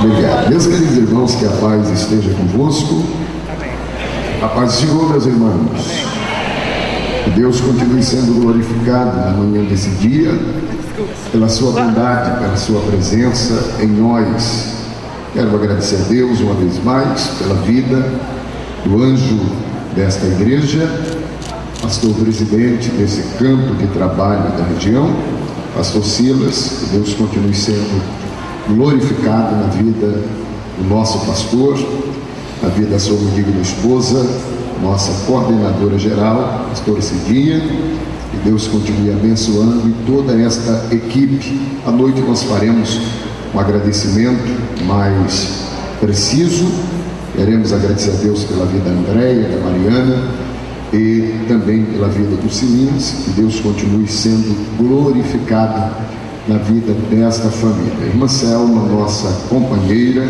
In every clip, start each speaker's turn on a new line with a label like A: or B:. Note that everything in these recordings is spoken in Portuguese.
A: Obrigado. Meus queridos irmãos, que a paz esteja convosco. A paz do Senhor, meus irmãos. Que Deus continue sendo glorificado na manhã desse dia, pela sua bondade, pela sua presença em nós. Quero agradecer a Deus uma vez mais pela vida do anjo desta igreja, pastor presidente desse campo de trabalho da região, pastor Silas. Que Deus continue sendo glorificado na vida do nosso pastor, na vida da sua digna esposa, nossa coordenadora geral, pastora Cidinha. Que Deus continue abençoando e toda esta equipe. À noite nós faremos um agradecimento mais preciso. Queremos agradecer a Deus pela vida da Andréia, da Mariana e também pela vida dos Silinhos. Que Deus continue sendo glorificado na vida desta família. Irmã Selma, nossa companheira,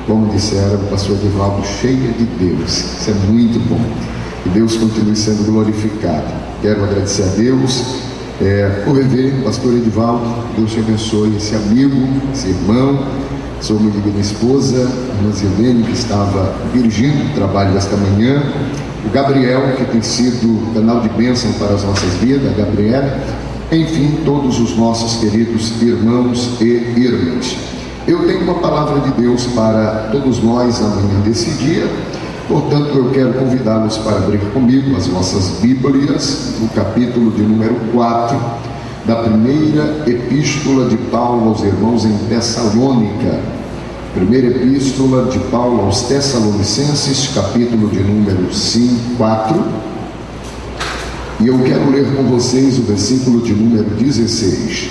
A: como disseram, o pastor Edivaldo, cheia de Deus. Isso é muito bom. Que Deus continue sendo glorificado. Quero agradecer a Deus por rever o pastor Edivaldo. Deus te abençoe, esse amigo, esse irmão, sua digna esposa, a irmã Zilene, que estava dirigindo o trabalho desta manhã, o Gabriel, que tem sido canal de bênção para as nossas vidas, a Gabriela, enfim, todos os nossos queridos irmãos e irmãs. Eu tenho uma palavra de Deus para todos nós na manhã desse dia, portanto eu quero convidá-los para abrir comigo as nossas Bíblias, no capítulo de número 4, da primeira epístola de Paulo aos irmãos em Tessalônica. Primeira epístola de Paulo aos Tessalonicenses, capítulo de número 4. E eu quero ler com vocês o versículo de número 16.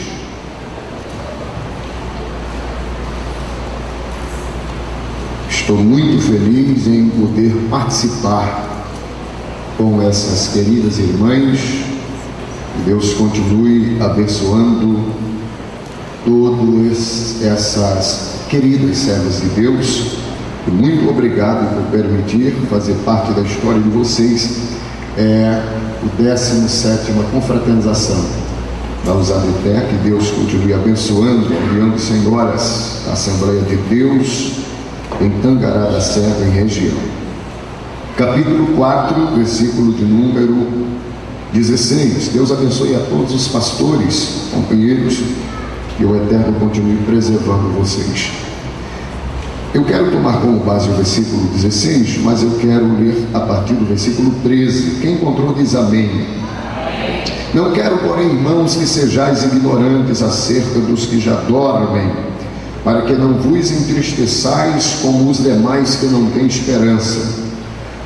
A: Estou muito feliz em poder participar com essas queridas irmãs. Que Deus continue abençoando todas essas queridas servas de Deus. E muito obrigado por permitir fazer parte da história de vocês. O 17ª confraternização da Usadetec. Que Deus continue abençoando, enviando senhoras da Assembleia de Deus em Tangará da Serra, em região. Capítulo 4, versículo de número 16. Deus abençoe a todos os pastores, companheiros, que o Eterno continue preservando vocês. Eu quero tomar como base o versículo 16, mas eu quero ler a partir do versículo 13. Quem encontrou diz amém. Não quero, porém, irmãos, que sejais ignorantes acerca dos que já dormem, para que não vos entristeçais como os demais que não têm esperança.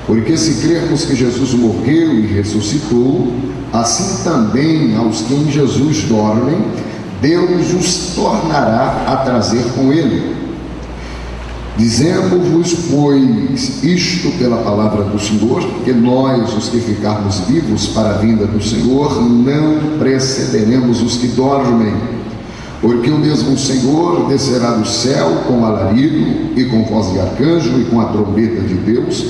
A: Porque se crermos que Jesus morreu e ressuscitou, assim também aos que em Jesus dormem, Deus os tornará a trazer com ele. Dizemos-vos, pois, isto pela palavra do Senhor, que nós, os que ficarmos vivos para a vinda do Senhor, não precederemos os que dormem. Porque o mesmo Senhor descerá do céu com alarido, e com voz de arcanjo, e com a trombeta de Deus,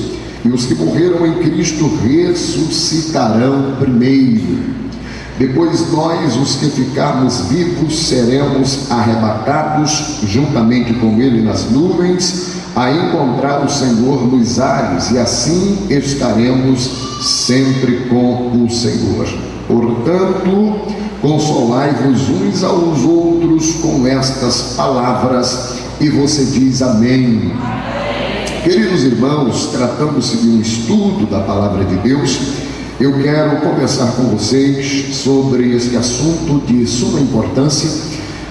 A: e os que morreram em Cristo ressuscitarão primeiro. Depois nós, os que ficarmos vivos, seremos arrebatados juntamente com ele nas nuvens, a encontrar o Senhor nos ares, e assim estaremos sempre com o Senhor. Portanto, consolai-vos uns aos outros com estas palavras. E você diz amém. Queridos irmãos, tratando-se de um estudo da palavra de Deus, eu quero conversar com vocês sobre este assunto de suma importância,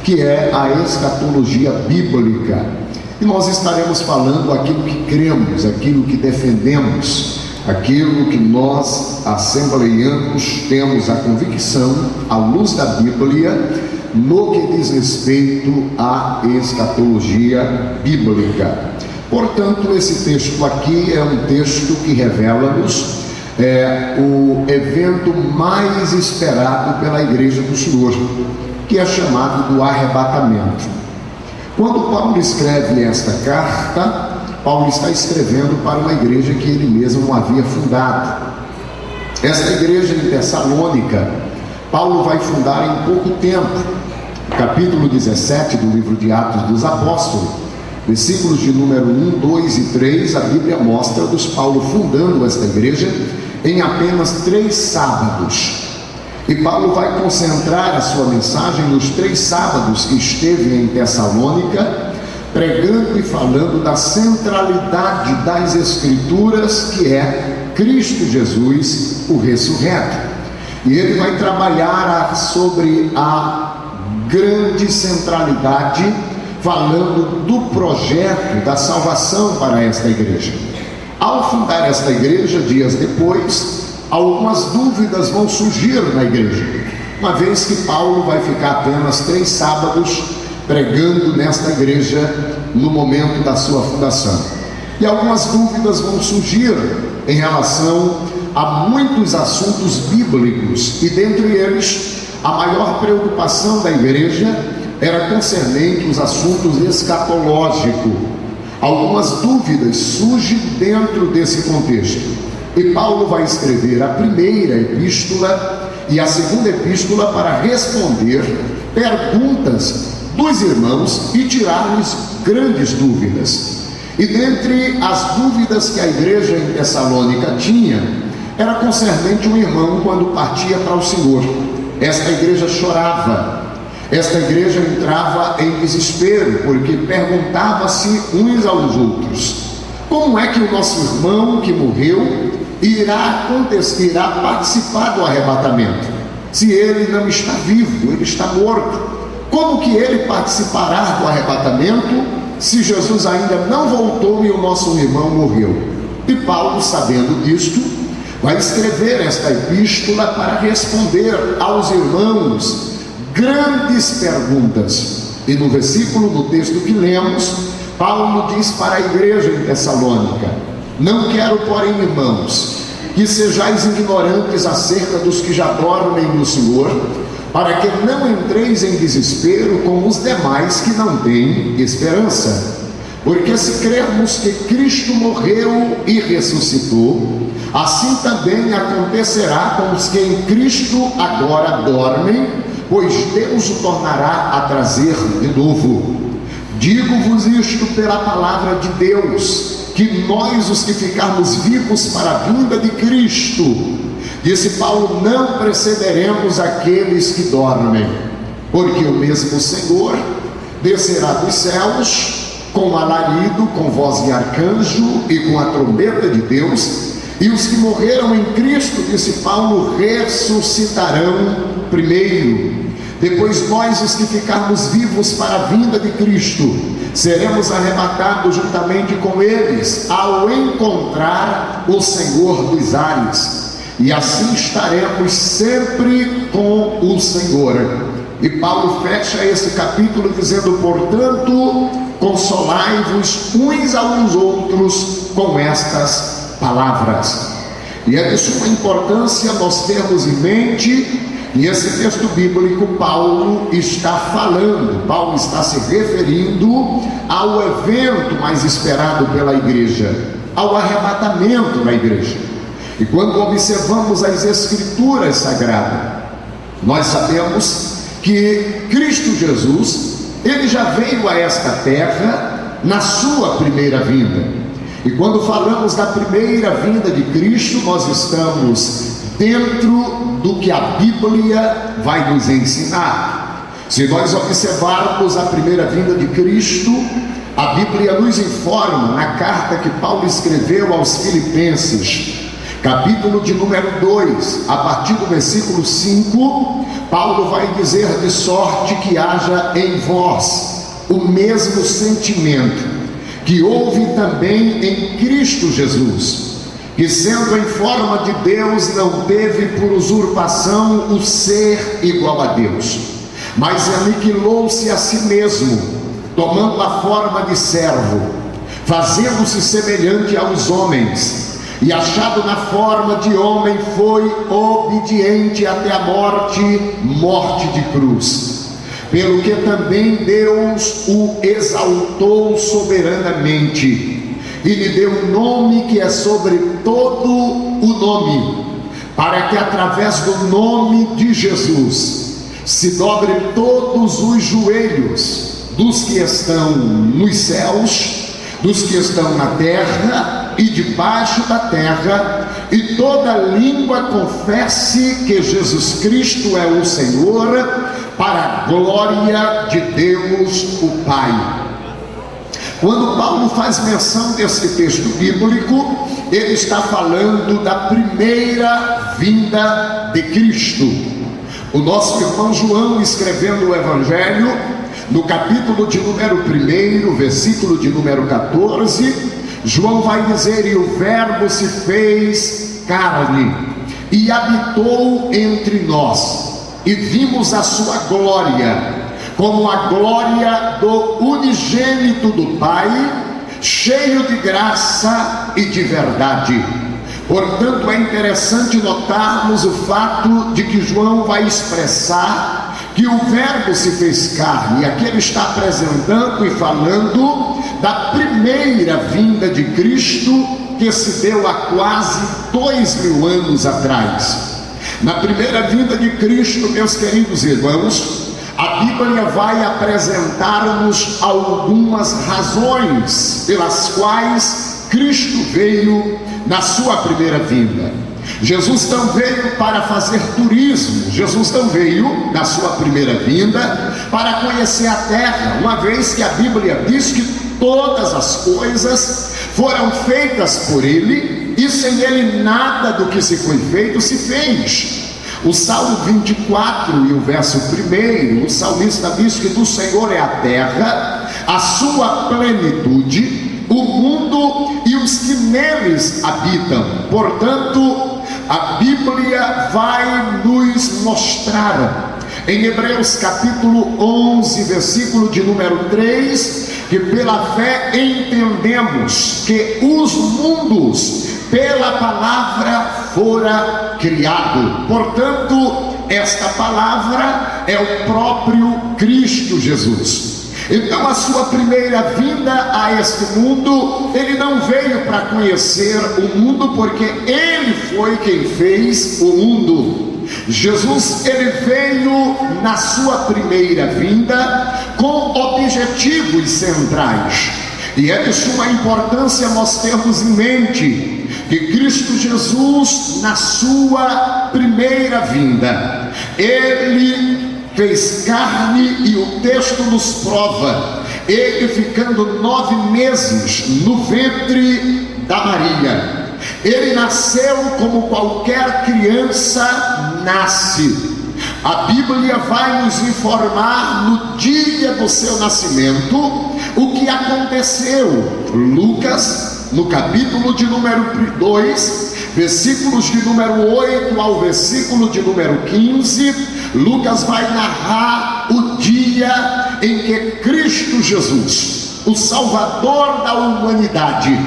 A: que é a escatologia bíblica. E nós estaremos falando aquilo que cremos, aquilo que defendemos, aquilo que nós, assembleianos, temos a convicção, à luz da Bíblia, no que diz respeito à escatologia bíblica. Portanto, esse texto aqui é um texto que revela-nos o evento mais esperado pela igreja do Senhor, que é chamado do arrebatamento. Quando Paulo escreve esta carta, Paulo está escrevendo para uma igreja que ele mesmo havia fundado. Esta igreja em Tessalônica, Paulo vai fundar em pouco tempo. Capítulo 17 do livro de Atos dos Apóstolos, versículos de número 1, 2 e 3, a Bíblia mostra-nos Paulo fundando esta igreja em apenas 3 sábados. E Paulo vai concentrar a sua mensagem nos 3 sábados que esteve em Tessalônica, pregando e falando da centralidade das Escrituras, que é Cristo Jesus, o ressurreto. E ele vai trabalhar sobre a grande centralidade, falando do projeto da salvação para esta igreja. Ao fundar esta igreja, dias depois, algumas dúvidas vão surgir na igreja, uma vez que Paulo vai ficar apenas 3 sábados pregando nesta igreja no momento da sua fundação. E algumas dúvidas vão surgir em relação a muitos assuntos bíblicos, e dentre eles, a maior preocupação da igreja era concernente os assuntos escatológicos. Algumas dúvidas surgem dentro desse contexto, e Paulo vai escrever a primeira epístola e a segunda epístola para responder perguntas dos irmãos e tirar-lhes grandes dúvidas. E dentre as dúvidas que a igreja em Tessalônica tinha, era concernente um irmão quando partia para o Senhor. Esta igreja chorava, esta igreja entrava em desespero, porque perguntava-se uns aos outros: como é que o nosso irmão que morreu irá participar do arrebatamento, se ele não está vivo, ele está morto? Como que ele participará do arrebatamento se Jesus ainda não voltou e o nosso irmão morreu? E Paulo, sabendo disto, vai escrever esta epístola para responder aos irmãos grandes perguntas. E no versículo, no texto que lemos, Paulo diz para a igreja em Tessalônica: não quero, porém, irmãos, que sejais ignorantes acerca dos que já dormem no Senhor, para que não entreis em desespero como os demais que não têm esperança. Porque se crermos que Cristo morreu e ressuscitou, assim também acontecerá com os que em Cristo agora dormem, pois Deus o tornará a trazer de novo. Digo-vos isto pela palavra de Deus, que nós, os que ficarmos vivos para a vinda de Cristo, disse Paulo, não precederemos aqueles que dormem, porque o mesmo Senhor descerá dos céus com alarido, com voz de arcanjo e com a trombeta de Deus, e os que morreram em Cristo, disse Paulo, ressuscitarão primeiro. Depois nós, os que ficarmos vivos para a vinda de Cristo, seremos arrebatados juntamente com eles ao encontrar o Senhor dos ares, e assim estaremos sempre com o Senhor. E Paulo fecha esse capítulo dizendo: portanto, consolai-vos uns aos outros com estas palavras. E é de suma importância nós termos em mente, e esse texto bíblico Paulo está falando, Paulo está se referindo ao evento mais esperado pela igreja, ao arrebatamento da igreja. E quando observamos as Escrituras Sagradas, nós sabemos que Cristo Jesus, ele já veio a esta terra na sua primeira vinda. E quando falamos da primeira vinda de Cristo, nós estamos dentro do que a Bíblia vai nos ensinar. Se nós observarmos a primeira vinda de Cristo, a Bíblia nos informa na carta que Paulo escreveu aos Filipenses, capítulo de número 2, a partir do versículo 5, Paulo vai dizer: de sorte que haja em vós o mesmo sentimento que houve também em Cristo Jesus, que sendo em forma de Deus, não teve por usurpação o ser igual a Deus, mas aniquilou-se a si mesmo, tomando a forma de servo, fazendo-se semelhante aos homens, e achado na forma de homem, foi obediente até a morte, morte de cruz. Pelo que também Deus o exaltou soberanamente, e lhe deu um nome que é sobre todo o nome, para que através do nome de Jesus se dobre todos os joelhos, dos que estão nos céus, dos que estão na terra e debaixo da terra, e toda língua confesse que Jesus Cristo é o Senhor, para a glória de Deus o Pai. Quando Paulo faz menção desse texto bíblico, ele está falando da primeira vinda de Cristo. O nosso irmão João, escrevendo o Evangelho, no capítulo de número 1, versículo de número 14, João vai dizer: e o Verbo se fez carne e habitou entre nós, e vimos a sua glória, como a glória do unigênito do Pai, cheio de graça e de verdade. Portanto, é interessante notarmos o fato de que João vai expressar que o Verbo se fez carne. E aqui ele está apresentando e falando da primeira vinda de Cristo, que se deu há quase 2000 anos atrás. Na primeira vinda de Cristo, meus queridos irmãos, a Bíblia vai apresentar-nos algumas razões pelas quais Cristo veio na sua primeira vinda. Jesus não veio para fazer turismo, Jesus não veio na sua primeira vinda para conhecer a terra, uma vez que a Bíblia diz que todas as coisas foram feitas por Ele, e sem Ele nada do que se foi feito se fez. O Salmo 24 e o verso 1, o salmista diz que do Senhor é a terra, a sua plenitude, o mundo e os que neles habitam. Portanto, a Bíblia vai nos mostrar, em Hebreus capítulo 11, versículo de número 3, que pela fé entendemos que os mundos pela palavra fora criado. Portanto, esta palavra é o próprio Cristo Jesus. Então, a sua primeira vinda a este mundo, ele não veio para conhecer o mundo, porque ele foi quem fez o mundo. Jesus, ele veio na sua primeira vinda com objetivos centrais, e é de suma importância nós termos em mente que Cristo Jesus, na sua primeira vinda, ele fez carne, e o texto nos prova, ele ficando 9 meses no ventre da Maria. Ele nasceu como qualquer criança nasce. A Bíblia vai nos informar no dia do seu nascimento o que aconteceu. Lucas, no capítulo de número 2, versículos de número 8 ao versículo de número 15, Lucas vai narrar o dia em que Cristo Jesus, o Salvador da humanidade,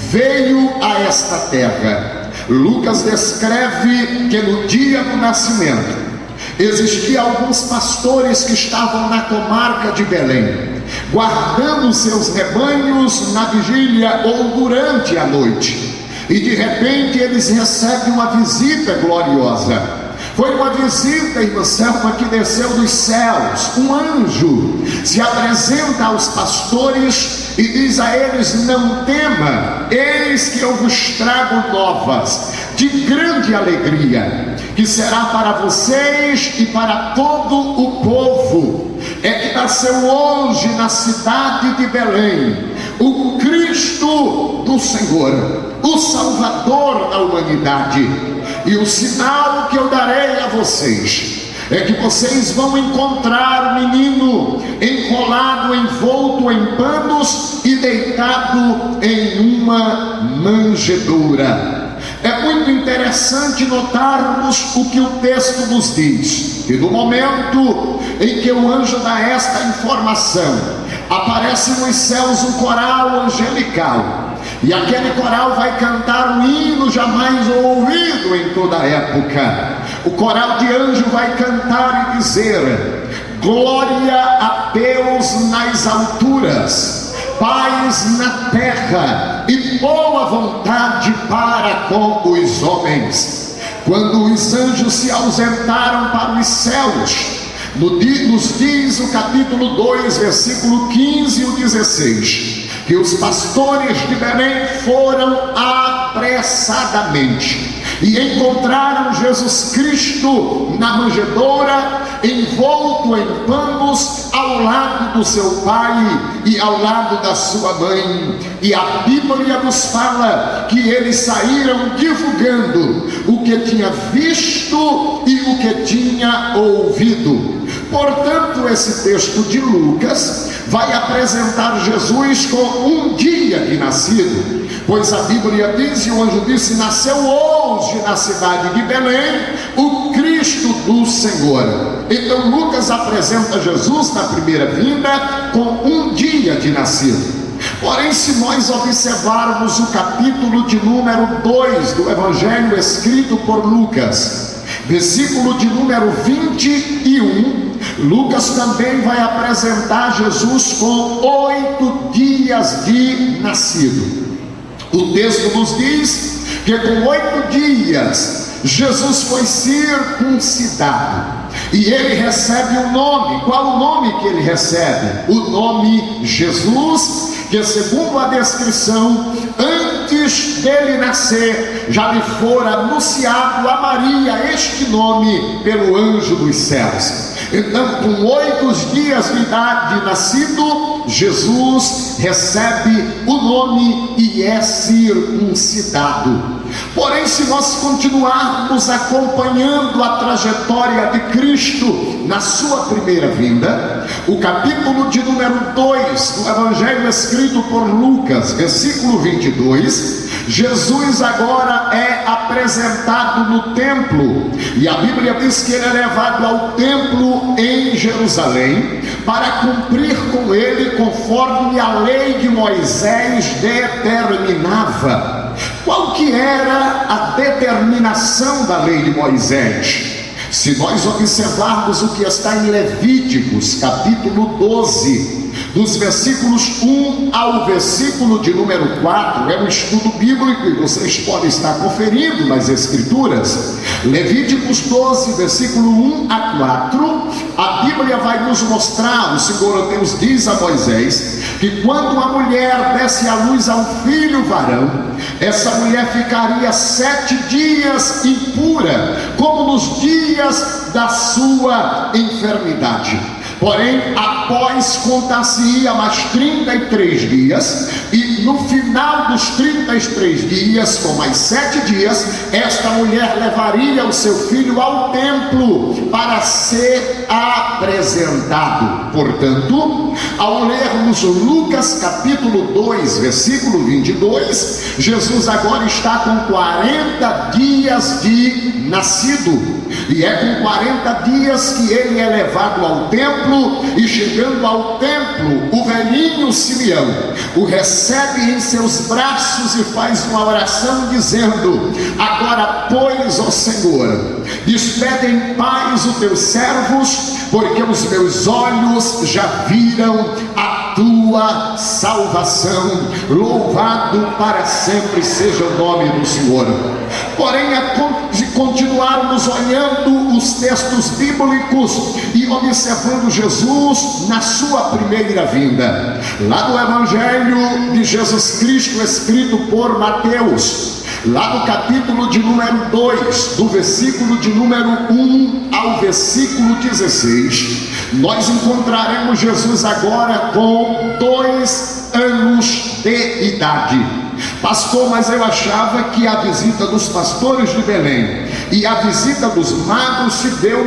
A: veio a esta terra. Lucas descreve que no dia do nascimento existiam alguns pastores que estavam na comarca de Belém, guardando seus rebanhos na vigília ou durante a noite, e de repente eles recebem uma visita gloriosa. Foi uma visita, irmã Selma, que desceu dos céus. Um anjo se apresenta aos pastores e diz a eles: não tema, eis que eu vos trago novas de grande alegria, que será para vocês e para todo o povo. É que nasceu hoje na cidade de Belém o Cristo do Senhor, o Salvador da humanidade. E o sinal que eu darei a vocês é que vocês vão encontrar o menino enrolado, envolto em panos e deitado em uma manjedoura. É muito interessante notarmos o que o texto nos diz, que no momento em que o anjo dá esta informação, aparece nos céus um coral angelical, e aquele coral vai cantar um hino jamais ouvido em toda a época. O coral de anjo vai cantar e dizer: glória a Deus nas alturas, paz na terra e boa vontade para com os homens. Quando os anjos se ausentaram para os céus, Nos diz o capítulo 2, versículo 15 e o 16, que os pastores de Belém foram apressadamente e encontraram Jesus Cristo na manjedoura, envolto em panos, ao lado do seu pai e ao lado da sua mãe. E a Bíblia nos fala que eles saíram divulgando o que tinha visto e o que tinha ouvido. Portanto, esse texto de Lucas vai apresentar Jesus com um dia de nascido, pois a Bíblia diz, e o anjo disse, nasceu hoje na cidade de Belém o Cristo do Senhor. Então Lucas apresenta Jesus na primeira vinda com um dia de nascido. Porém, se nós observarmos o capítulo de número 2 do Evangelho escrito por Lucas, versículo de número 21, Lucas também vai apresentar Jesus com 8 dias de nascido. O texto nos diz que com 8 dias Jesus foi circuncidado e ele recebe um nome. Qual o nome que ele recebe? O nome Jesus, que segundo a descrição, antes dele nascer, já lhe fora anunciado a Maria este nome pelo anjo dos céus. Então, com 8 dias de idade de nascido, Jesus recebe o nome e é circuncidado. Porém, se nós continuarmos acompanhando a trajetória de Cristo na sua primeira vinda, o capítulo de número 2 do Evangelho escrito por Lucas, versículo 22, Jesus agora é apresentado no templo, e a Bíblia diz que ele é levado ao templo em Jerusalém para cumprir com ele conforme a lei de Moisés determinava. Qual que era a determinação da lei de Moisés? Se nós observarmos o que está em Levíticos, capítulo 12, dos versículos 1 ao versículo de número 4, é um estudo bíblico e vocês podem estar conferindo nas escrituras. Levíticos 12, versículo 1 a 4, a Bíblia vai nos mostrar, o Senhor Deus diz a Moisés, que quando uma mulher desse à luz a um filho varão, essa mulher ficaria 7 dias impura, como nos dias da sua enfermidade. Porém, após contar-se-ia mais 33 dias, e no final dos 33 dias, com mais 7 dias, esta mulher levaria o seu filho ao templo para ser apresentado. Portanto, ao lermos Lucas capítulo 2, versículo 22, Jesus agora está com 40 dias de nascido, e é com 40 dias que ele é levado ao templo. E chegando ao templo, o velhinho Simeão o recebe em seus braços e faz uma oração dizendo: agora, pois, ó Senhor, despede em paz os teus servos, porque os meus olhos já viram a tua salvação. Louvado para sempre seja o nome do Senhor. Porém, de continuarmos olhando os textos bíblicos e observando Jesus na sua primeira vinda, lá do Evangelho de Jesus Cristo escrito por Mateus, lá no capítulo de número 2, do versículo de número 1 ao versículo 16, nós encontraremos Jesus agora com 2 anos de idade. Pastor, mas eu achava que a visita dos pastores de Belém e a visita dos magos se deu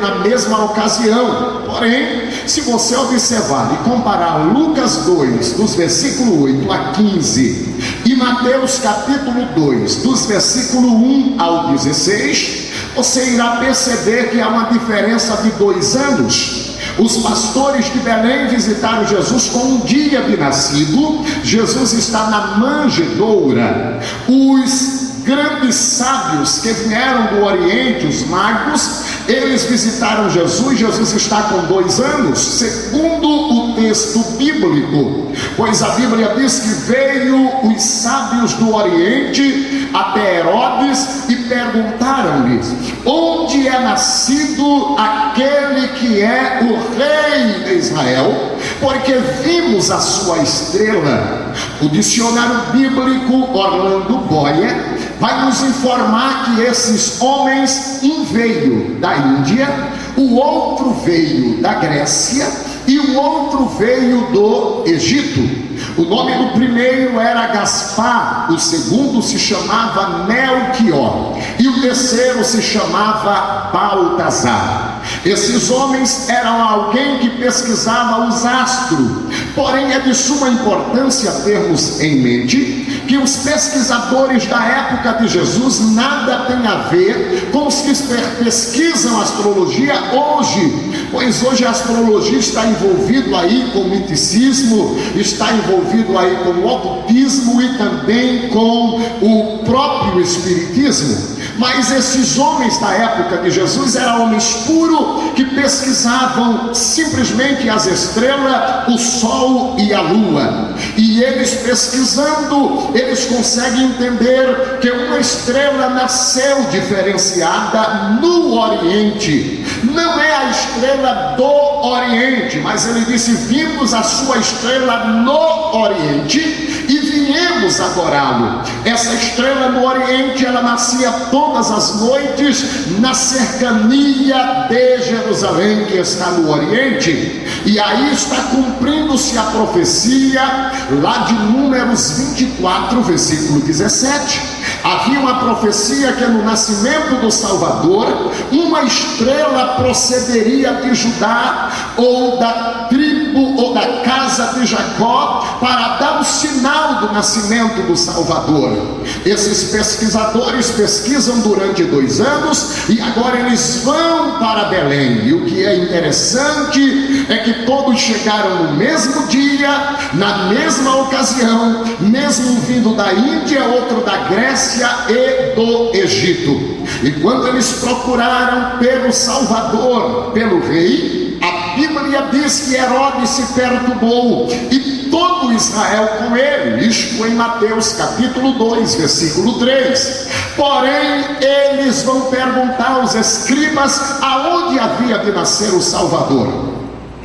A: na mesma ocasião. Porém, se você observar e comparar Lucas 2, dos versículos 8 a 15, e Mateus capítulo 2, dos versículos 1 ao 16, você irá perceber que há uma diferença de 2 anos. Os pastores de Belém visitaram Jesus com um dia de nascido. Jesus está na manjedoura. Os grandes sábios que vieram do Oriente, os magos, eles visitaram Jesus. Jesus está com 2 anos, segundo o texto bíblico, pois a Bíblia diz que veio os sábios do Oriente até Herodes e perguntaram-lhes: onde é nascido aquele que é o rei de Israel? Porque vimos a sua estrela. O dicionário bíblico Orlando Boyer vai nos informar que esses homens, um veio da Índia, o outro veio da Grécia e o outro veio do Egito. O nome do primeiro era Gaspar, o segundo se chamava Melquior e o terceiro se chamava Baltazar. Esses homens eram alguém que pesquisava os astros, porém é de suma importância termos em mente que os pesquisadores da época de Jesus nada tem a ver com os que pesquisam astrologia hoje, pois hoje a astrologia está envolvido aí com o miticismo, está envolvido aí com o ocultismo e também com o próprio espiritismo. Mas esses homens da época de Jesus eram homens puros que pesquisavam simplesmente as estrelas, o sol e a lua. E eles pesquisando, eles conseguem entender que uma estrela nasceu diferenciada no Oriente. Não é a estrela do Oriente, mas ele disse: vimos a sua estrela no Oriente e viemos adorá-lo. Essa estrela no Oriente, ela nascia todas as noites na cercania de Jerusalém, que está no Oriente. E aí está cumprindo-se a profecia lá de Números 24, versículo 17. Havia uma profecia que no nascimento do Salvador, uma estrela procederia de Judá, ou da tribo, ou da casa de Jacó, para dar o sinal do nascimento do Salvador. Esses pesquisadores pesquisam durante 2 anos, e agora eles vão para Belém. E o que é interessante é que todos chegaram no mesmo dia, na mesma ocasião, mesmo vindo da Índia, outro da Grécia e do Egito. E quando eles procuraram pelo Salvador, pelo rei, a Bíblia diz que Herodes se perturbou e todo Israel com ele, isto em Mateus capítulo 2, versículo 3. Porém, eles vão perguntar aos escribas aonde havia de nascer o Salvador.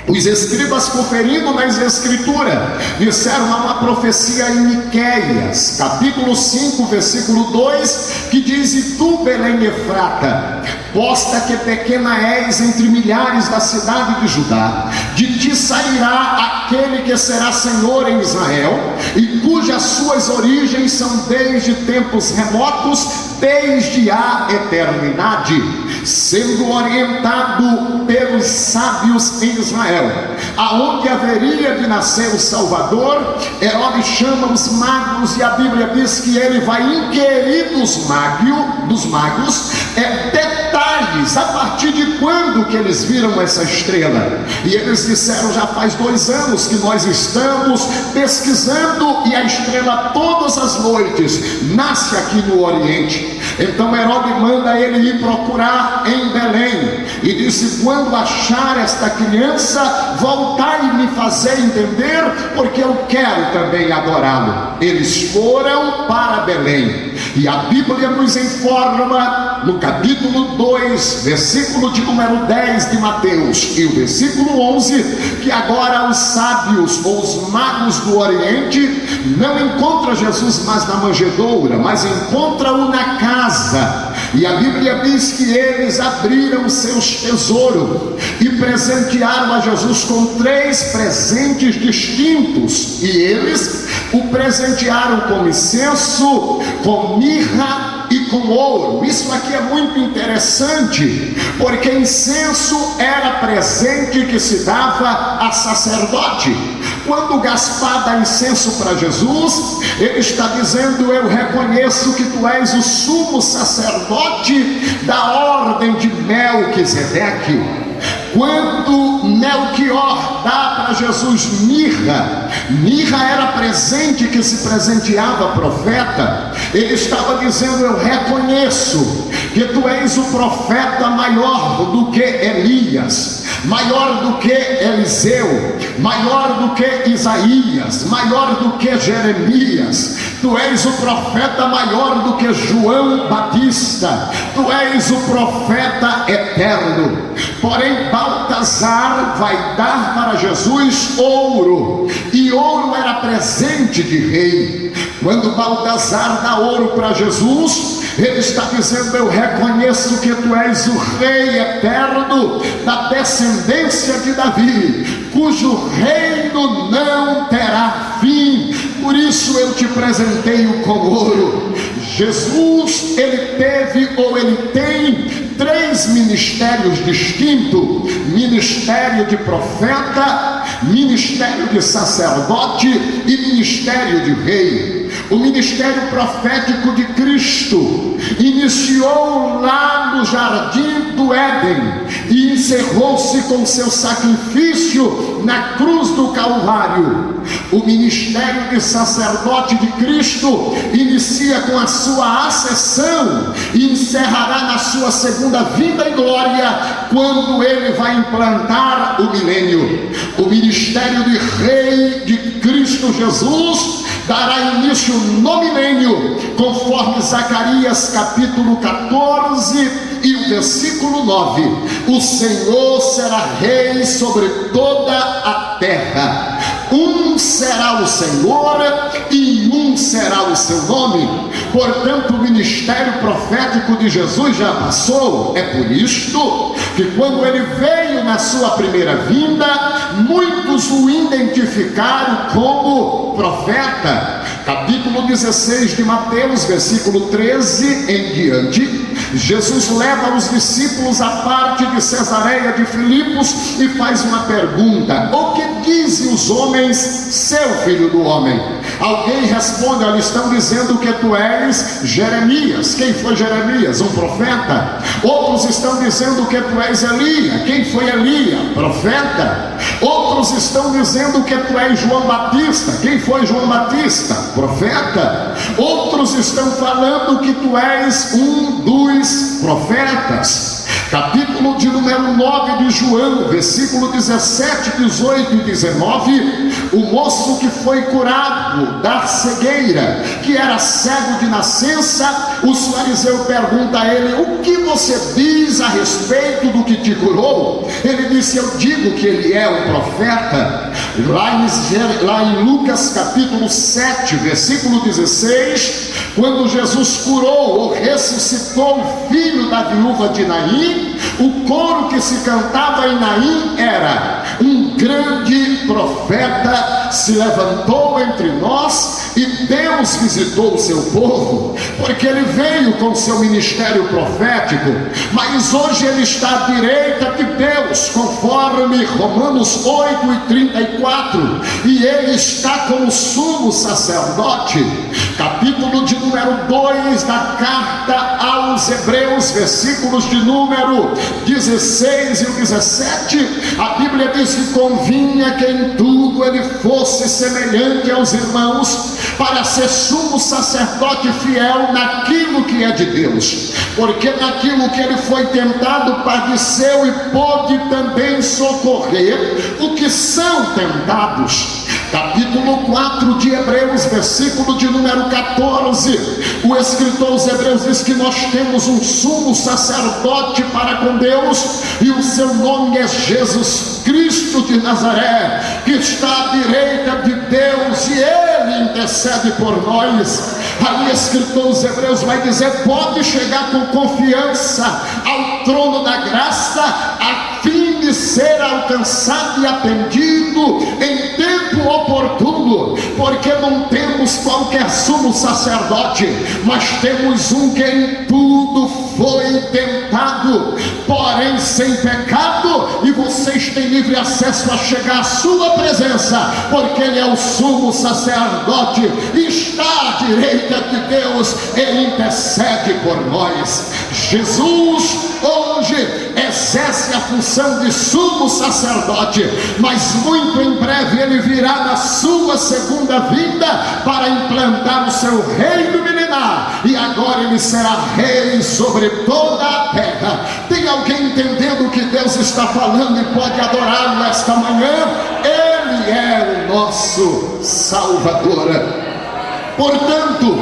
A: Os escribas, conferindo nas escrituras, disseram há uma profecia em Miqueias, capítulo 5, versículo 2, que diz: e tu, Belém Efrata, posta que pequena és entre milhares da cidade de Judá, de ti sairá aquele que será Senhor em Israel, e cujas suas origens são desde tempos remotos, desde a eternidade, sendo orientado pelos sábios em Israel, aonde haveria de nascer o Salvador. Herodes chama os magos, e a Bíblia diz que ele vai inquirir dos magos detalhes, a partir de quando que eles viram essa estrela. E eles disseram: já faz 2 anos que nós estamos pesquisando, e a estrela todas as noites nasce aqui no Oriente. Então Herodes manda ele ir procurar em Belém, e disse: quando achar esta criança, voltai e me fazer entender, porque eu quero também adorá-lo. Eles foram para Belém, e a Bíblia nos informa no capítulo 2, versículo de número 10 de Mateus e o versículo 11, que agora os sábios ou os magos do Oriente não encontram Jesus mais na manjedoura, mas encontram-o na casa. E a Bíblia diz que eles abriram seus tesouros e presentearam a Jesus com 3 presentes distintos. E eles o presentearam com incenso, com mirra e com ouro. Isso aqui é muito interessante, porque incenso era presente que se dava a sacerdote. Quando Gaspar dá incenso para Jesus, ele está dizendo: eu reconheço que tu és o sumo sacerdote da ordem de Melquisedeque. Quando Melquior dá para Jesus mirra era presente que se presenteava profeta. Ele estava dizendo: eu reconheço que tu és o profeta maior do que Elias, maior do que Eliseu, maior do que Isaías, maior do que Jeremias. Tu és o profeta maior do que João Batista, tu és o profeta eterno. Porém, Baltazar vai dar para Jesus ouro, e ouro era presente de rei. Quando Baltazar dá ouro para Jesus, ele está dizendo: eu reconheço que tu és o rei eterno da descendência de Davi, cujo reino não terá fim. Por isso eu te presenteio com ouro. Jesus, ele teve ou ele tem 3 ministérios distintos: ministério de profeta, ministério de sacerdote e ministério de rei. O ministério profético de Cristo iniciou lá no jardim do Éden e encerrou-se com seu sacrifício na cruz do Calvário. O ministério de sacerdote de Cristo inicia com a sua ascensão e encerrará na sua segunda vinda em glória, quando ele vai implantar o milênio. O ministério de rei de Cristo Jesus dará início no milênio, conforme Zacarias capítulo 14 e o versículo 9: o Senhor será rei sobre toda a terra. Um será o Senhor e um será o seu nome. Portanto, o ministério profético de Jesus já passou. É por isto que quando ele veio na sua primeira vinda, muitos o identificaram como profeta. Capítulo 16 de Mateus, versículo 13 em diante, Jesus leva os discípulos à parte de Cesareia de Filipos e faz uma pergunta: o que dizem os homens ser o filho do homem? Alguém responde: olha, estão dizendo que tu és Jeremias. Quem foi Jeremias? Um profeta. Outros estão dizendo que tu és Elias. Quem foi Elias? Profeta. Outros estão dizendo que tu és João Batista. Quem foi João Batista? Profeta. Outros estão falando que tu és um dos profetas. Capítulo de número 9 de João, versículo 17, 18 e 19, o moço que foi curado da cegueira, que era cego de nascença, os fariseus perguntam a ele: o que você diz a respeito do que te curou? Ele disse: eu digo que ele é um profeta. Lá em Lucas capítulo 7, versículo 16, quando Jesus curou ou ressuscitou o filho da viúva de Naim, o coro que se cantava em Naim era: um grande profeta se levantou entre nós e Deus visitou o seu povo. Porque ele veio com seu ministério profético, mas hoje ele está à direita de Deus, conforme Romanos 8 e 34, e ele está como sumo sacerdote. Capítulo de número 2 da carta aos Hebreus, versículos de número 16 e o 17, a Bíblia diz que convinha que em tudo ele fosse semelhante aos irmãos, para ser sumo sacerdote fiel naquilo que é de Deus, porque naquilo que ele foi tentado padeceu e pôde também socorrer o que são tentados. Capítulo 4 de Hebreus, versículo de número 14, o escritor aos Hebreus diz que nós temos um sumo sacerdote para com Deus, e o seu nome é Jesus Cristo de Nazaré, que está à direita de Deus, e ele intercede por nós. Aí o escritor aos Hebreus vai dizer: pode chegar com confiança ao trono da graça, a fim de ser alcançado e atendido em tempo oportuno, porque não temos qualquer sumo sacerdote, mas temos um que em tudo foi tentado, porém sem pecado, e vocês têm livre acesso a chegar à sua presença, porque ele é o sumo sacerdote, está à direita de Deus, ele intercede por nós. Jesus hoje exerce a função de sumo sacerdote, mas muito em breve ele virá na sua segunda vinda para implantar o seu reino milenar, e agora ele será rei sobre toda a terra. Tem alguém entendendo o que Deus está falando e pode adorá-lo nesta manhã? Ele é o nosso Salvador. Portanto,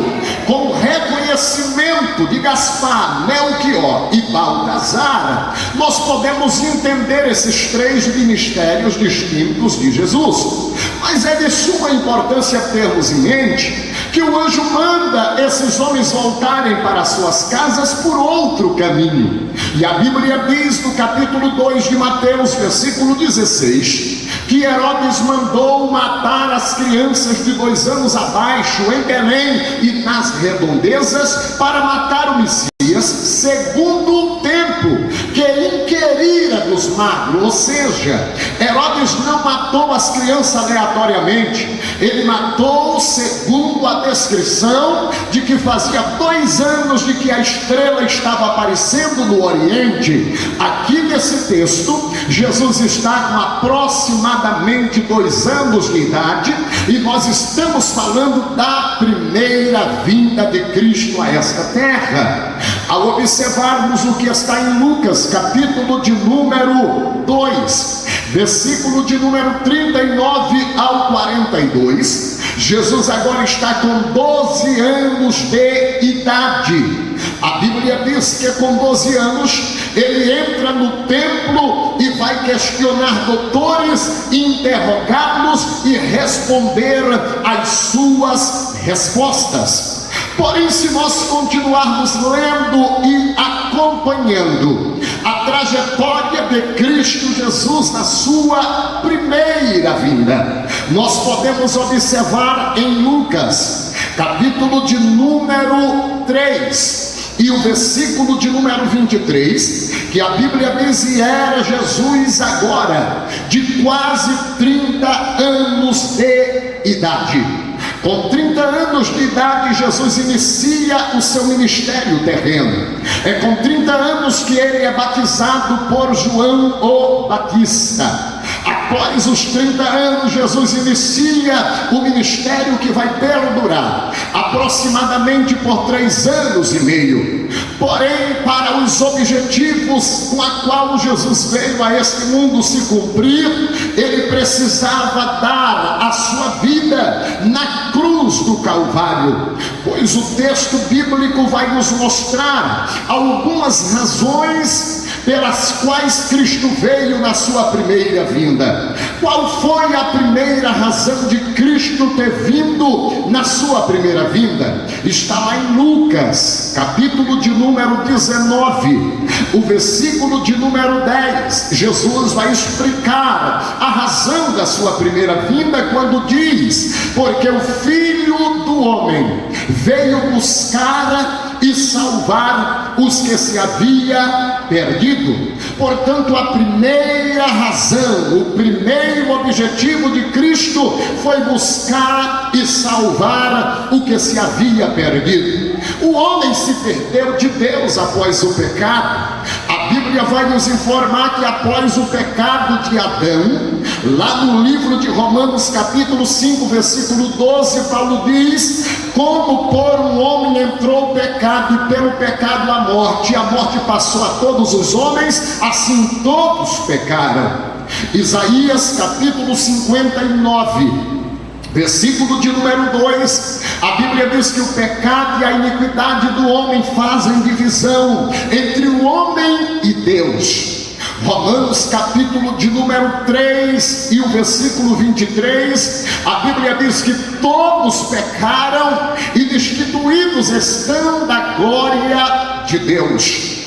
A: com o reconhecimento de Gaspar, Melquior e Baltazar, nós podemos entender esses três ministérios distintos de Jesus. Mas é de suma importância termos em mente que o anjo manda esses homens voltarem para suas casas por outro caminho. E a Bíblia diz no capítulo 2 de Mateus, versículo 16, que Herodes mandou matar as crianças de 2 anos abaixo em Belém e nas redondezas para matar o Messias segundo o tempo que inquirira dos magros. Ou seja, Herodes não matou as crianças aleatoriamente, ele matou segundo a descrição de que fazia 2 anos de que a estrela estava aparecendo no Oriente. Aqui nesse texto, Jesus está com aproximadamente 2 anos de idade, e nós estamos falando da primeira vinda de Cristo a esta terra. Ao observarmos o que está em Lucas, capítulo de número 2, versículo de número 39 ao 42, Jesus agora está com 12 anos de idade. A Bíblia diz que com 12 anos ele entra no templo e vai questionar doutores, interrogá-los e responder às suas respostas. Porém, se nós continuarmos lendo e acompanhando a trajetória de Cristo Jesus na sua primeira vinda, nós podemos observar em Lucas, capítulo de número 3, e o versículo de número 23, que a Bíblia diz: e era Jesus agora de quase 30 anos de idade. Com 30 anos de idade, Jesus inicia o seu ministério terreno. É com 30 anos que ele é batizado por João o Batista. Após os 30 anos, Jesus inicia o ministério que vai perdurar aproximadamente por 3 anos e meio. Porém, para os objetivos com a qual Jesus veio a este mundo se cumprir, ele precisava dar a sua vida na cruz do Calvário, pois o texto bíblico vai nos mostrar algumas razões pelas quais Cristo veio na sua primeira vinda. Qual foi a primeira razão de Cristo ter vindo na sua primeira vinda? Está lá em Lucas, capítulo de número 19, o versículo de número 10. Jesus vai explicar a razão da sua primeira vinda quando diz: porque o Filho do Homem veio buscar e salvar os que se havia perdido. Portanto, a primeira razão, o primeiro objetivo de Cristo foi buscar e salvar o que se havia perdido. O homem se perdeu de Deus após o pecado. A Bíblia vai nos informar que após o pecado de Adão, lá no livro de Romanos capítulo 5, versículo 12, Paulo diz: como por um homem entrou o pecado, e pelo pecado a morte passou a todos os homens, assim todos pecaram. Isaías capítulo 59, versículo de número 2, a Bíblia diz que o pecado e a iniquidade do homem fazem divisão entre o homem e Deus. Romanos capítulo de número 3 e o versículo 23, a Bíblia diz que todos pecaram e destituídos estão da glória de Deus.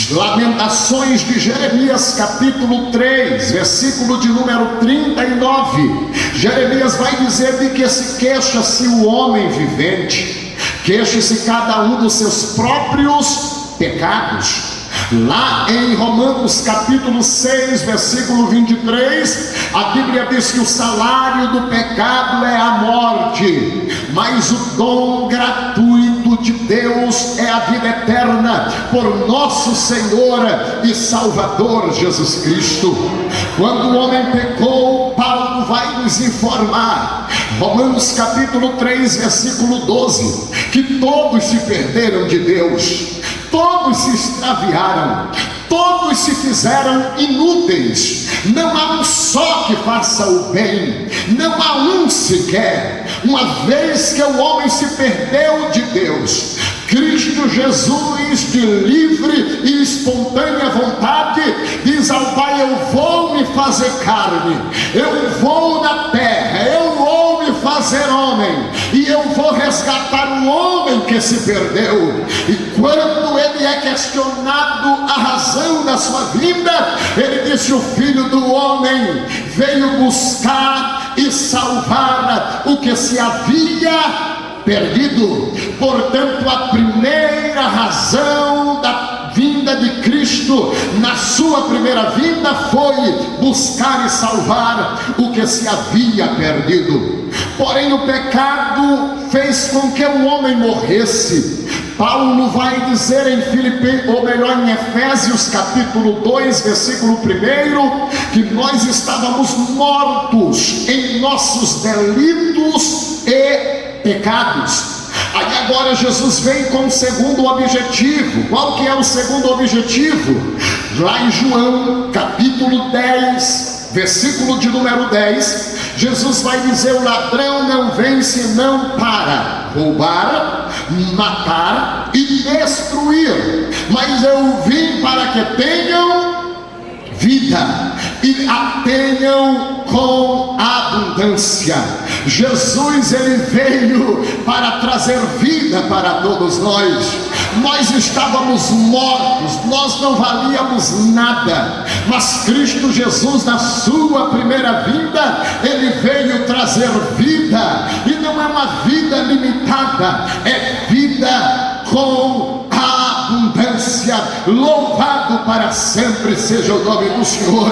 A: Lamentações de Jeremias capítulo 3, versículo de número 39, Jeremias vai dizer de que se queixa-se o homem vivente, queixa-se cada um dos seus próprios pecados. Lá em Romanos capítulo 6, versículo 23, a Bíblia diz que o salário do pecado é a morte, mas o dom gratuito de Deus é a vida eterna por nosso Senhor e Salvador Jesus Cristo. Quando o homem pecou, Paulo vai nos informar, Romanos capítulo 3, versículo 12, que todos se perderam de Deus, todos se extraviaram, todos se fizeram inúteis. Não há um só que faça o bem, não há um sequer. Uma vez que o homem se perdeu de Deus, Cristo Jesus, de livre e espontânea vontade, diz ao Pai: eu vou me fazer carne, eu vou na terra, eu vou me fazer homem, e eu vou resgatar o homem que se perdeu. E quando ele é questionado a razão da sua vinda, ele disse: o Filho do Homem veio buscar e salvar o que se havia perdido. Portanto, a primeira razão da vinda de Cristo, na sua primeira vinda, foi buscar e salvar o que se havia perdido. Porém, o pecado fez com que o homem morresse. Paulo vai dizer em Efésios capítulo 2, versículo 1, que nós estávamos mortos em nossos delitos e pecados. Aí agora Jesus vem com o segundo objetivo. Qual que é o segundo objetivo? Lá em João capítulo 10, versículo de número 10, Jesus vai dizer: o ladrão não vem senão para roubar, matar e destruir, mas eu vim para que tenham vida e a tenham com abundância. Jesus, ele veio para trazer vida para todos nós. Nós estávamos mortos, nós não valíamos nada, mas Cristo Jesus, na sua primeira vinda, ele veio trazer vida, e não é uma vida limitada, é vida com abundância. Louvado para sempre seja o nome do Senhor.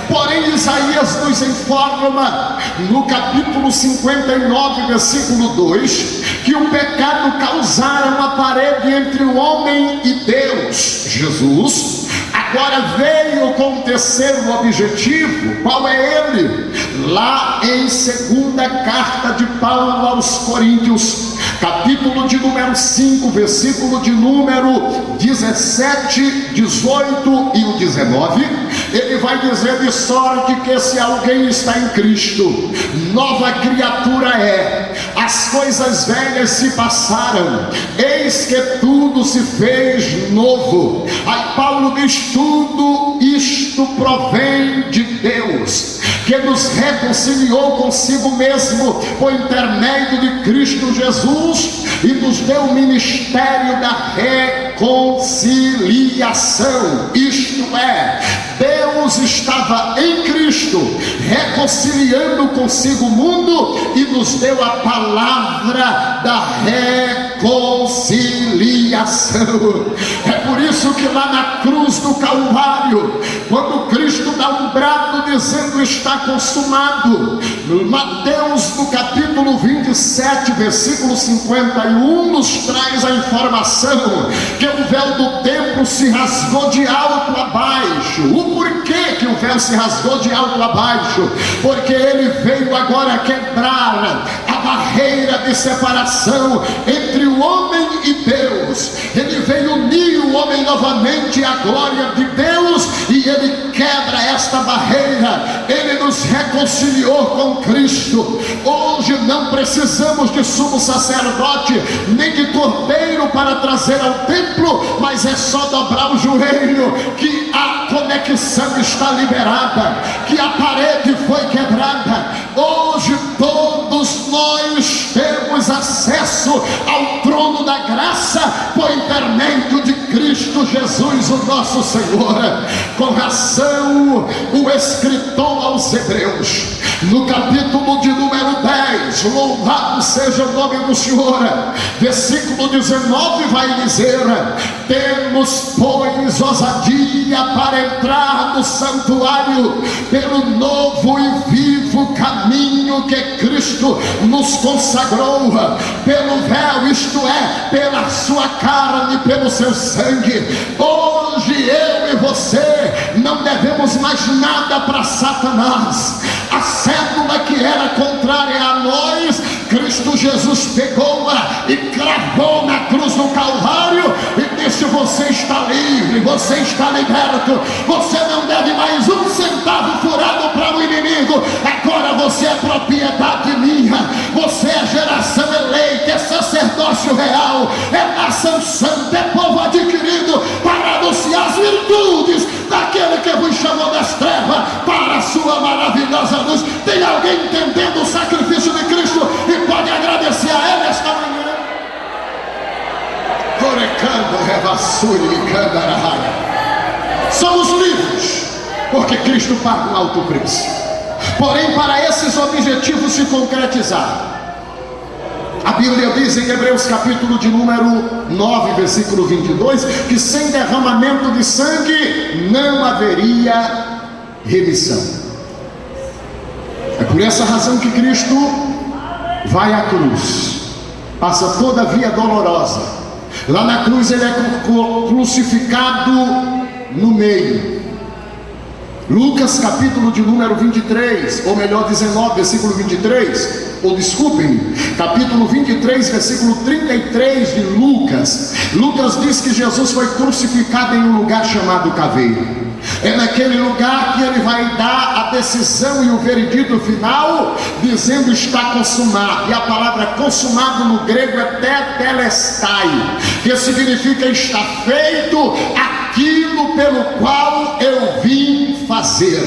A: Porém, Isaías nos informa no capítulo 59, versículo 2, que o pecado causara uma parede entre o homem e Deus. Jesus agora veio com o terceiro objetivo. Qual é ele? Lá em segunda carta de Paulo aos Coríntios, capítulo de número 5, versículo de número 17, 18 e o 19, ele vai dizer: de sorte que se alguém está em Cristo, nova criatura é, as coisas velhas se passaram, eis que tudo se fez novo. Aí Paulo diz: tudo isto provém de Deus, que nos reconciliou consigo mesmo por intermédio de Cristo Jesus, e nos deu o ministério da reconciliação. Isto é, Deus estava em Cristo reconciliando consigo o mundo e nos deu a palavra da reconciliação. É por isso que lá na cruz do Calvário, quando Cristo dá um brado dizendo: está consumado, Mateus no capítulo 27, versículo 51, nos traz a informação que o véu do templo se rasgou de alto a baixo. O porquê que o véu se rasgou de alto a baixo? Porque ele veio agora quebrar a barreira de separação entre o homem e Deus. Ele veio unir o homem novamente à glória de Deus, e ele quebra esta barreira. Ele nos reconciliou com Cristo. Hoje não precisamos de sumo sacerdote nem de cordeiro para trazer ao templo, mas é só dobrar o joelho que a conexão está liberada, que a parede foi quebrada. Hoje todos nós temos acesso ao trono da graça por intermédio de Cristo Jesus, o nosso Senhor. Com razão, o escritor aos Hebreus, no capítulo de número 10, louvado seja o nome do Senhor, versículo 19, vai dizer: temos, pois, ousadia para entrar no santuário pelo novo e vivo caminho que Cristo nos consagrou, pelo véu, isto é, pela sua carne, pelo seu sangue. Hoje eu e você não devemos mais nada para Satanás. A cédula que era contrária a nós, Cristo Jesus pegou-a e cravou na cruz do Calvário e disse: você está livre, você está liberto. Você não deve mais um centavo furado para o inimigo. Agora você é propriedade minha. Você é geração eleita, é sacerdócio real, é nação santa, é povo adquirido para anunciar as virtudes daquele que vos chamou das trevas para a sua maravilhosa luz. Tem alguém entendendo o sacrifício de Cristo e pode agradecer a Ele esta manhã? Somos livres porque Cristo paga um alto preço. Porém, para esses objetivos se concretizar, a Bíblia diz em Hebreus capítulo de número 9, versículo 22, que sem derramamento de sangue não haveria remissão. É por essa razão que Cristo vai à cruz, passa toda a via dolorosa. Lá na cruz ele é crucificado no meio. Lucas capítulo de número 23, ou melhor 19, versículo 23, ou desculpem, capítulo 23, versículo 33 de Lucas. Lucas diz que Jesus foi crucificado em um lugar chamado Caveiro. É naquele lugar que ele vai dar a decisão e o veredito final, dizendo está consumado. E a palavra consumado no grego é tetelestai, que significa está feito aquilo pelo qual eu vim fazer.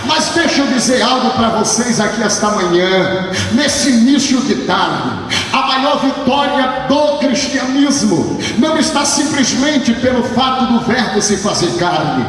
A: Mas deixa eu dizer algo para vocês aqui esta manhã, nesse início de tarde. A maior vitória do cristianismo não está simplesmente pelo fato do verbo se fazer carne.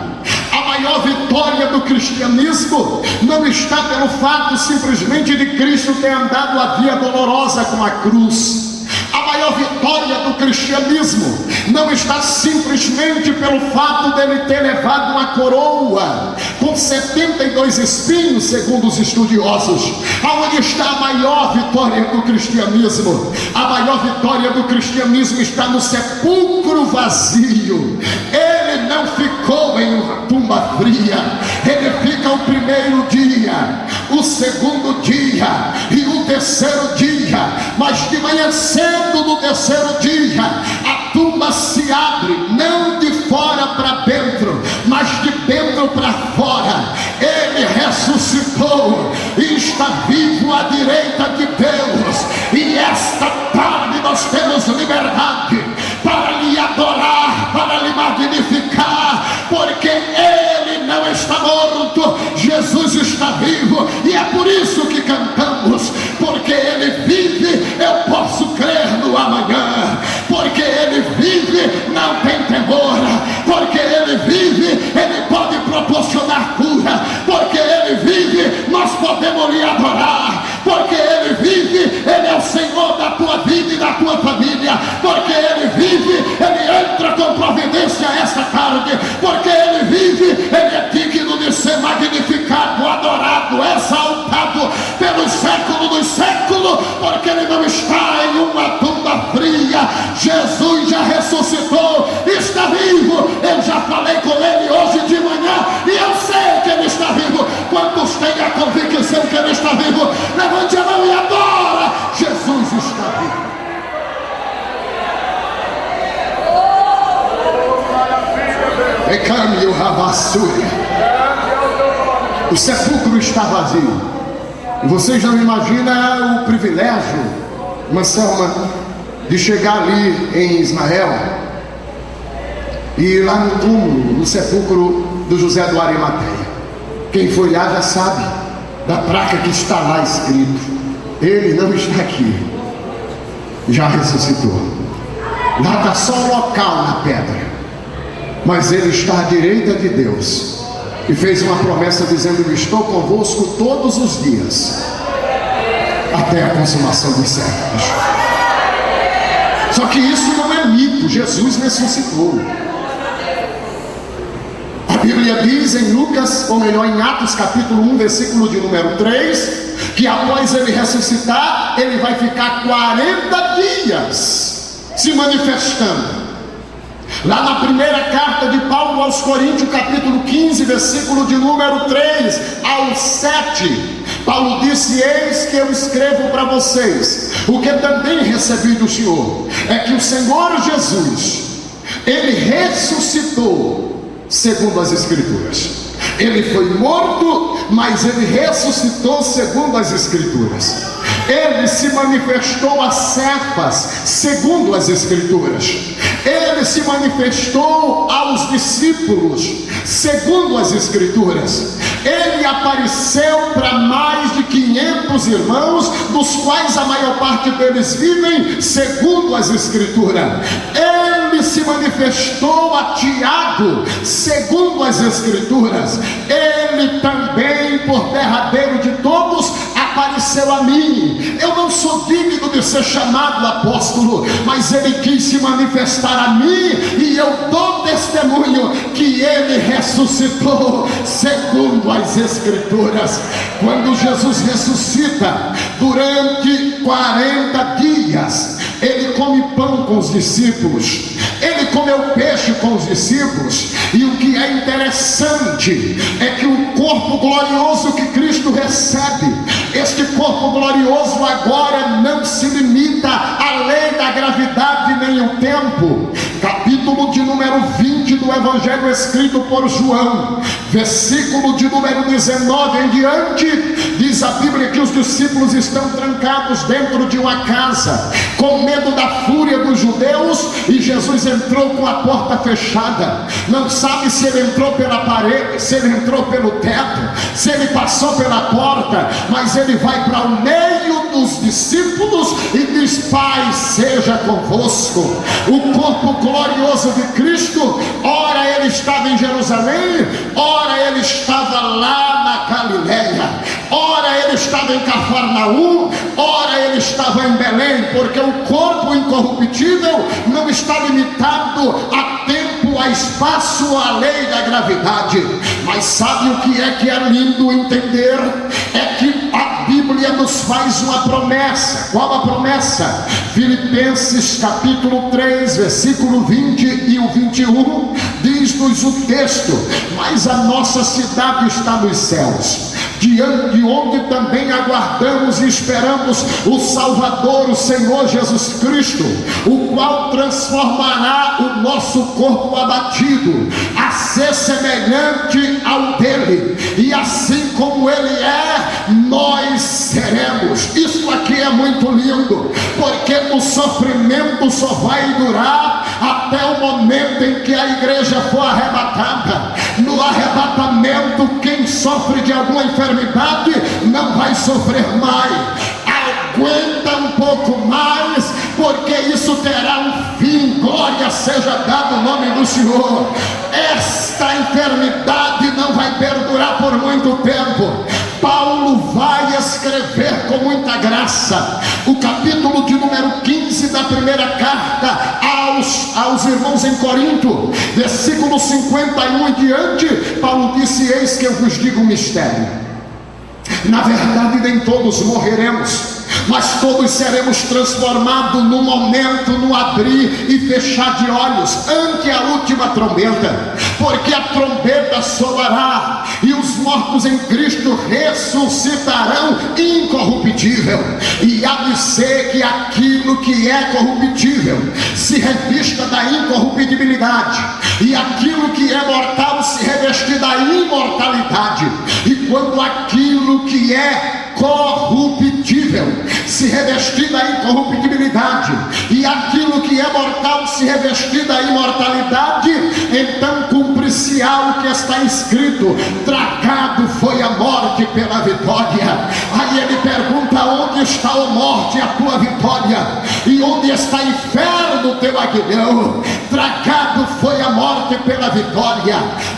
A: A maior vitória do cristianismo não está pelo fato simplesmente de Cristo ter andado a via dolorosa com a cruz. A maior vitória do cristianismo não está simplesmente pelo fato dele ter levado uma coroa com 72 espinhos, segundo os estudiosos. Aonde está a maior vitória do cristianismo? A maior vitória do cristianismo está no sepulcro vazio. Ele não ficou em uma tumba fria. Ele fica o primeiro dia, o segundo dia e o terceiro dia. Mas de manhã cedo, no terceiro dia, a tumba se abre, não de fora para dentro, mas de dentro para fora. Ele ressuscitou e está vivo à direita de Deus. E esta tarde nós temos liberdade para lhe adorar, para lhe magnificar, porque Ele não está morto, Jesus está vivo. E é por isso que cantamos, porque Ele vive, eu posso crer no amanhã. Porque Ele vive, não tem temor. Porque Ele vive, Ele pode proporcionar cura. Porque Ele vive, nós podemos lhe adorar. Porque Ele vive, Ele é o Senhor da tua vida e da tua família. Porque Ele vive, Ele entra com providência esta tarde. Porque Ele vive, Ele é digno de ser magnificado, adorado, exaltado pelos séculos dos séculos. Porque Ele não está em uma tumba fria. Jesus já ressuscitou, está vivo. Eu já falei com Ele hoje de manhã e eu sei que Ele está vivo. Quantos têm a convicção que Ele está vivo? Levante a mão e adora. Jesus está vivo. O sepulcro está vazio. E vocês não imaginam o privilégio, Anselma, de chegar ali em Israel e ir lá no túmulo, no sepulcro do José do Arimateia. Quem foi lá já sabe da placa que está lá escrito: Ele não está aqui, já ressuscitou. Lá está só o local na pedra, mas Ele está à direita de Deus e fez uma promessa dizendo: estou convosco todos os dias até a consumação dos séculos. Só que isso não é mito, Jesus ressuscitou. A Bíblia diz em Lucas, ou melhor em Atos capítulo 1, versículo de número 3, que após Ele ressuscitar, Ele vai ficar 40 dias se manifestando. Lá na primeira carta de Paulo aos Coríntios, capítulo 15, versículo de número 3 ao 7, Paulo disse: eis que eu escrevo para vocês o que também recebi do Senhor, é que o Senhor Jesus, ele ressuscitou segundo as Escrituras. Ele foi morto, mas ele ressuscitou segundo as Escrituras. Ele se manifestou a Cefas segundo as Escrituras. Ele se manifestou aos discípulos segundo as Escrituras. Ele apareceu para mais de 500 irmãos, dos quais a maior parte deles vivem segundo as Escrituras. Ele se manifestou a Tiago segundo as Escrituras. Ele também, por derradeiro de todos, apareceu a mim. Eu não sou digno de ser chamado apóstolo, mas ele quis se manifestar a mim, e eu dou testemunho que ele ressuscitou segundo as Escrituras. Quando Jesus ressuscita, durante 40 dias, ele come pão com os discípulos, ele comeu peixe com os discípulos, e o que é interessante é que o corpo glorioso que Cristo recebe, este corpo glorioso agora não se limita à lei da gravidade nem o tempo. Capítulo de número 20 do Evangelho escrito por João, versículo de número 19 em diante, diz a Bíblia que os discípulos estão trancados dentro de uma casa, com medo da fúria dos judeus, e Jesus entrou com a porta fechada. Não sabe se ele entrou pela parede, se ele entrou pelo teto, se ele passou pela porta, mas ele vai para o meio dos discípulos e diz: Pai seja convosco. O corpo glorioso de Cristo, ora ele estava em Jerusalém, ora ele estava lá na Galileia, ora ele estava em Cafarnaum, ora ele estava em Belém, porque o corpo incorruptível não está limitado a tempo, a espaço, a lei da gravidade. Mas sabe o que é lindo entender? É que a Bíblia nos faz uma promessa. Qual a promessa? Filipenses capítulo 3, versículo 20 e o 21, diz-nos o texto: mas a nossa cidade está nos céus, diante de onde também aguardamos e esperamos o Salvador, o Senhor Jesus Cristo, o qual transformará o nosso corpo abatido a ser semelhante ao dele, e assim como ele é, nós seremos. Isso aqui é muito lindo, porque o sofrimento só vai durar até o momento em que a igreja for arrebatada. No arrebatamento, quem sofre de alguma enfermidade não vai sofrer mais. Aguenta um pouco mais, porque isso terá um fim. Glória seja dada o nome do Senhor. Esta enfermidade não vai perdurar por muito tempo. Paulo vai escrever com muita graça o capítulo de número 15 da primeira carta aos irmãos em Corinto, versículo 51 em diante. Paulo disse: eis que eu vos digo um mistério. Na verdade, nem todos morreremos, mas todos seremos transformados num momento, no abrir e fechar de olhos, ante a última trombeta. Porque a trombeta soará, e os mortos em Cristo ressuscitarão incorruptível, e há de ser que aquilo que é corruptível se revista da incorruptibilidade, e aquilo que é mortal se revestir da imortalidade. E quando aquilo que é corruptível se revestir da incorruptibilidade, e aquilo que é mortal se revestir da imortalidade, então cumpre-se-á o que está escrito: tragado foi a morte pela vitória. Aí ele pergunta: onde está a morte, a tua vitória? E onde está inferno, o teu aguilhão? Tragado foi a morte pela vitória.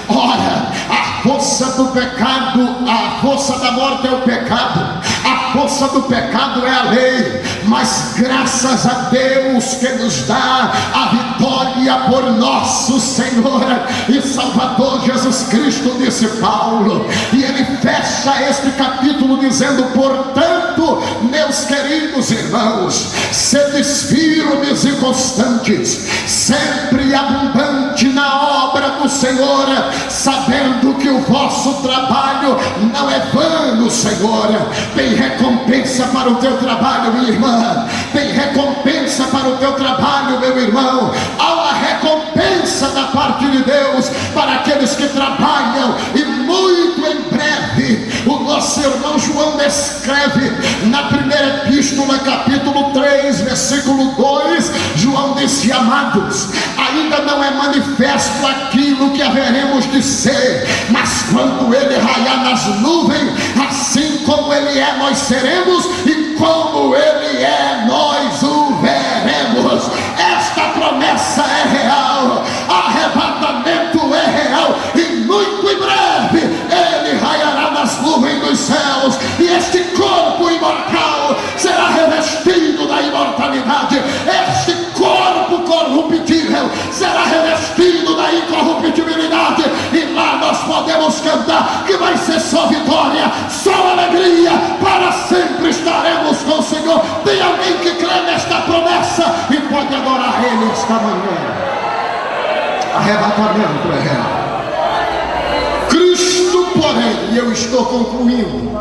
A: Ora, a força do pecado, a força da morte é o pecado, a força do pecado é a lei, mas graças a Deus que nos dá a vitória por nosso Senhor e Salvador Jesus Cristo, disse Paulo. E ele fecha este capítulo dizendo: portanto, meus queridos irmãos, sedes firmes e constantes, sempre abundante na obra do Senhor, sabendo que o vosso trabalho não é vã no Senhor. Tem recompensa para o teu trabalho, minha irmã. Tem recompensa para o teu trabalho, meu irmão. Ao recompensa da parte de Deus para aqueles que trabalham. E muito em breve, o nosso irmão João descreve na primeira epístola, capítulo 3, versículo 2, João disse: amados, ainda não é manifesto aquilo que haveremos de ser, mas quando ele raiar nas nuvens, assim como ele é, nós seremos, e como ele é, nós o veremos. Esta promessa é real, arrebatamento é real, e muito em breve ele raiará nas nuvens dos céus, e este corpo imortal será revestido da imortalidade, este corpo corruptível será revestido da incorruptibilidade, e lá nós podemos cantar que vai ser só vitória, só alegria, para sempre estaremos com o Senhor. Tem alguém que crê nesta promessa e pode adorar Ele esta manhã? Arrebatamento é real. Cristo, porém, e eu estou concluindo,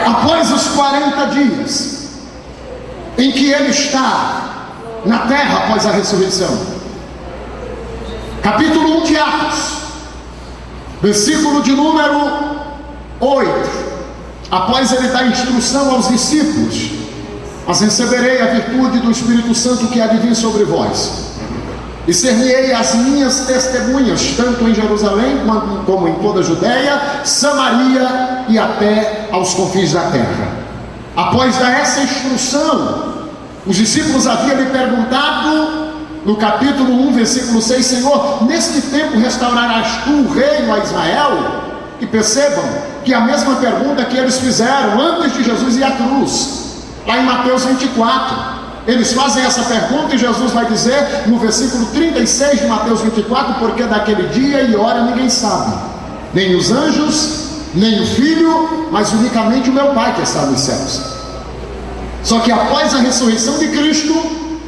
A: após os 40 dias em que ele está na terra após a ressurreição, capítulo 1 de Atos, versículo de número 8, após ele dar instrução aos discípulos: mas receberei a virtude do Espírito Santo que há de vir sobre vós, e ser-me-ei as minhas testemunhas, tanto em Jerusalém como em toda a Judéia, Samaria e até aos confins da terra. Após dar essa instrução, os discípulos haviam lhe perguntado no capítulo 1, versículo 6: Senhor, neste tempo restaurarás tu o reino a Israel? E percebam que a mesma pergunta que eles fizeram antes de Jesus ir à cruz, lá em Mateus 24, eles fazem essa pergunta e Jesus vai dizer no versículo 36 de Mateus 24: porque daquele dia e hora ninguém sabe, nem os anjos, nem o Filho, mas unicamente o meu Pai que está nos céus. Só que após a ressurreição de Cristo,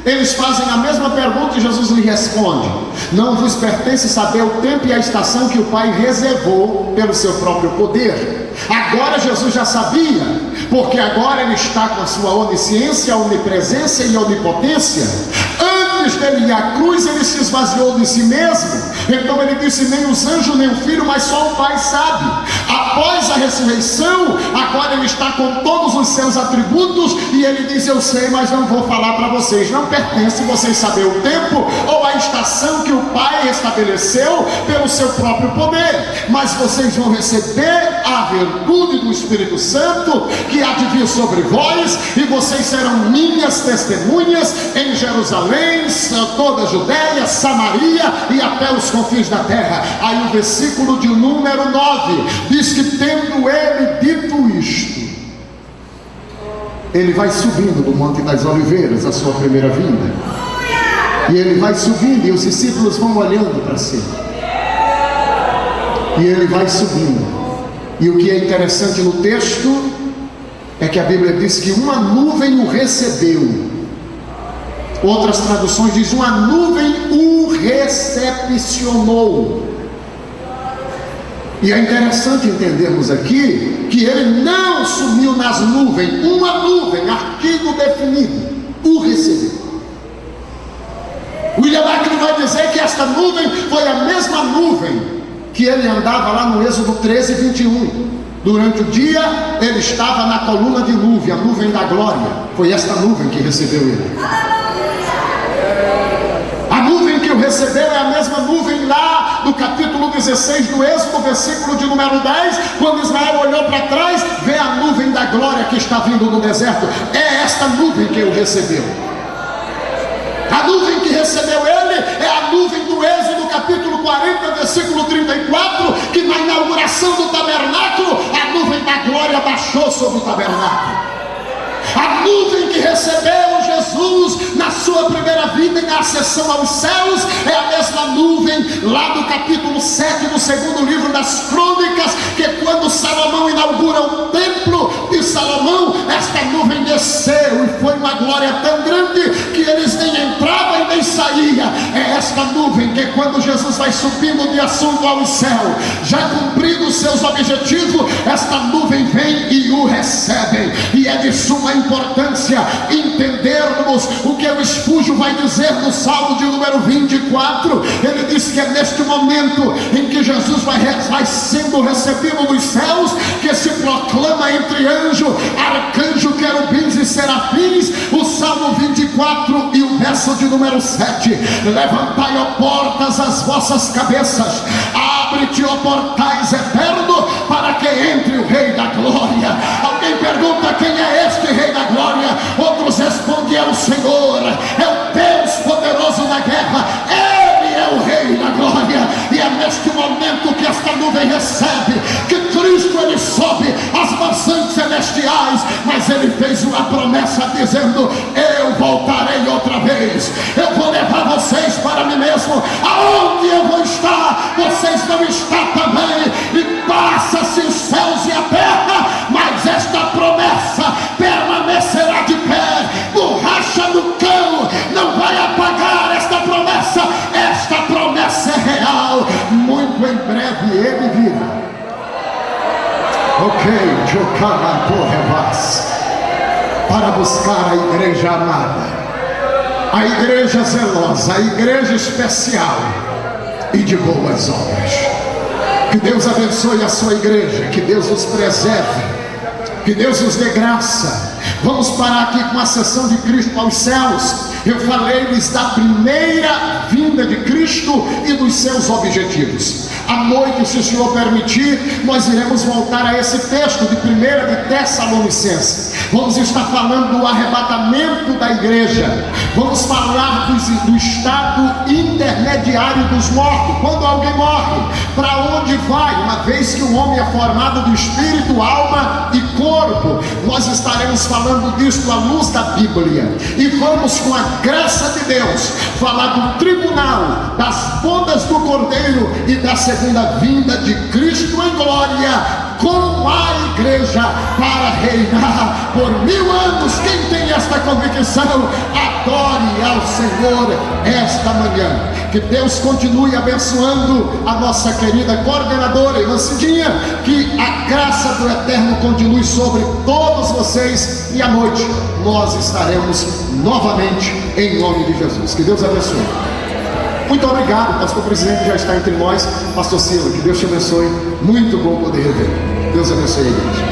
A: eles fazem a mesma pergunta e Jesus lhe responde: não vos pertence saber o tempo e a estação que o Pai reservou pelo seu próprio poder. Agora Jesus já sabia, porque agora ele está com a sua onisciência, onipresença e onipotência. Antes dele ir à cruz, ele se esvaziou de si mesmo. Então ele disse: nem os anjos, nem o Filho, mas só o Pai sabe. Após a ressurreição, agora ele está com todos os seus atributos, e ele diz: eu sei, mas não vou falar para vocês. Não pertence vocês saber o tempo ou a estação que o Pai estabeleceu pelo seu próprio poder, mas vocês vão receber a virtude do Espírito Santo que há de vir sobre vós, e vocês serão minhas testemunhas em Jerusalém, toda a Judéia, Samaria e até os confins da terra. Aí o versículo de número 9 diz que, tendo ele dito isto, ele vai subindo do Monte das Oliveiras, a sua primeira vinda, e ele vai subindo e os discípulos vão olhando para cima, e ele vai subindo. E o que é interessante no texto é que a Bíblia diz que uma nuvem o recebeu. Outras traduções dizem: uma nuvem o recepcionou. E é interessante entendermos aqui que ele não sumiu nas nuvens. Uma nuvem, artigo definido, o recebeu. William Lackley vai dizer que esta nuvem foi a mesma nuvem que ele andava lá no Êxodo 13, 21. Durante o dia ele estava na coluna de nuvem, a nuvem da glória. Foi esta nuvem que recebeu ele. A nuvem que o recebeu é a mesma nuvem lá no capítulo 16 do Êxodo, versículo de número 10, quando Israel olhou para trás, vê a nuvem da glória que está vindo do deserto. É esta nuvem que o recebeu. A nuvem que recebeu ele é a nuvem do Êxodo, capítulo 40, versículo 34, que na inauguração do tabernáculo, a nuvem da glória baixou sobre o tabernáculo. A nuvem que recebeu Jesus na sua primeira vinda e na ascensão aos céus é a mesma nuvem lá do capítulo 7 do segundo livro das Crônicas, que quando Salomão inaugura o templo, diz Salomão, esta nuvem desceu e foi uma glória tão grande que eles nem entravam e nem saíam. É esta nuvem que quando Jesus vai subindo de assunto ao céu, já cumprindo os seus objetivos, esta nuvem vem e o recebe. E é de suma importância entendermos o que o Espúgio vai dizer no Salmo de número 24. Ele diz que é neste momento em que Jesus vai sendo recebido nos céus, que se proclama entre anjo, arcanjo, querubins e serafins, o Salmo 24 e o verso de número 7: levantai, ó portas, as vossas cabeças, abre-te, ó portais eterno, para que entre o Rei da Glória. Alguém pergunta: quem é este Rei da Glória? Outros respondem: é o Senhor, é o Deus poderoso na guerra, Ele é o Rei da Glória. E é neste momento que esta nuvem recebe, que Cristo ele sobe às mansões celestiais, mas ele fez uma promessa dizendo: eu voltarei outra vez, eu vou levar vocês para mim mesmo. Aonde eu vou estar, vocês vão estar também. E passa-se os céus e a terra, mas esta promessa permanecerá de pé. Borracha no cão não vai apagar esta promessa. Esta promessa é real. Muito em breve ele virá. Ok, Jocana Torrevas, para buscar a igreja amada, a igreja zelosa, a igreja especial e de boas obras. Que Deus abençoe a sua igreja, que Deus os preserve, que Deus os dê graça. Vamos parar aqui com a sessão de Cristo aos céus. Eu falei-lhes da primeira vinda de Cristo e dos seus objetivos. À noite, se o Senhor permitir, nós iremos voltar a esse texto de 1 de Tessalonicenses. Vamos estar falando do arrebatamento da igreja. Vamos falar do estado intermediário dos mortos. Quando alguém morre, para onde vai? Uma vez que o homem é formado do espírito, alma e corpo. Nós estaremos falando disso à luz da Bíblia. E vamos, com a graça de Deus, falar do tribunal, das bodas do Cordeiro e da segunda vinda de Cristo em glória, com a igreja para reinar por 1000 anos. Quem tem esta convicção, adore ao Senhor esta manhã. Que Deus continue abençoando a nossa querida coordenadora irmã Cidinha, que a graça do Eterno continue sobre todos vocês, e à noite nós estaremos novamente em nome de Jesus. Que Deus abençoe. Muito obrigado, pastor presidente já está entre nós. Pastor Silva, que Deus te abençoe. Muito bom poder ver. Deus abençoe a igreja.